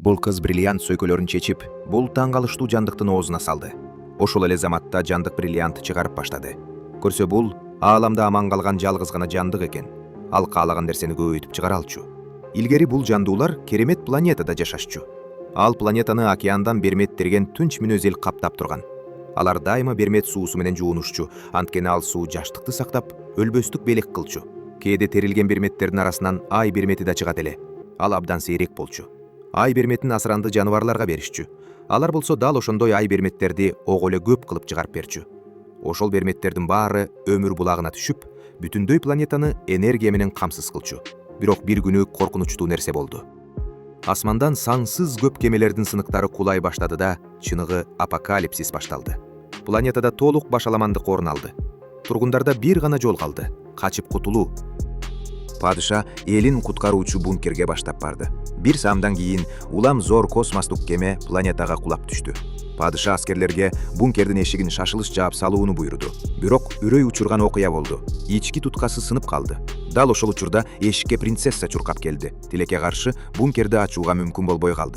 Бул кыз бриллиант сөйкөлөрүн чечип, бул таң калыштуу жандыктын оозуна салды. Ошол эле заматта жандык бриллиант чыгарып баштады. Көрсө бул ааламда аман калган жалгыз гана жандык экен. Ал каалаган нерсени көбөйтүп чыгара алчу. Илгери бул жандуулар керемет планетада жашашчу. Ал планетаны океандан бермет терген түнч мүнөз эл каптап турган. Алар дайыма бермет суусу менен жуунушчу, анткени ал суу жаштыкты сактап, өлбөстүк белек кылчу. Кээде терилген берметтердин арасынан ай бермети да чыгат эле. Ал абдан сейрек болчу. Ай берметин асыранды жаныбарларга беришчү. Алар болсо дал ошондой ай берметтерди ого эле көп кылып чыгарып берчү. Ошол берметтердин баары өмүр булагына түшүп, бүтүндөй планетаны энергия менен камсыз кылчу. Бирок бир күнү коркунучтуу нерсе болду. Асмандан саңсыз көп кемелердин сыныктары кулай баштады да, чыныгы апокалипсис башталды. Планетада толук башаламандык орун алды. Тургундарда бир гана жол калды: качып кутулуу. Падыша элин куткаруучу бункерге баштап барды. Бир саамдан кийин улам зор космостук кеме планетага кулап түштү. Падыша аскерлерге бункердин эшигин шашылыш жаап салууну буйруду. Бирок үрөй учурган окуя болду. Ички туткасы сынып калды. Дал ошол учурда эшикке принцесса чуркап келди. Тилекке каршы бункерди ачууга мүмкүн болбой калды.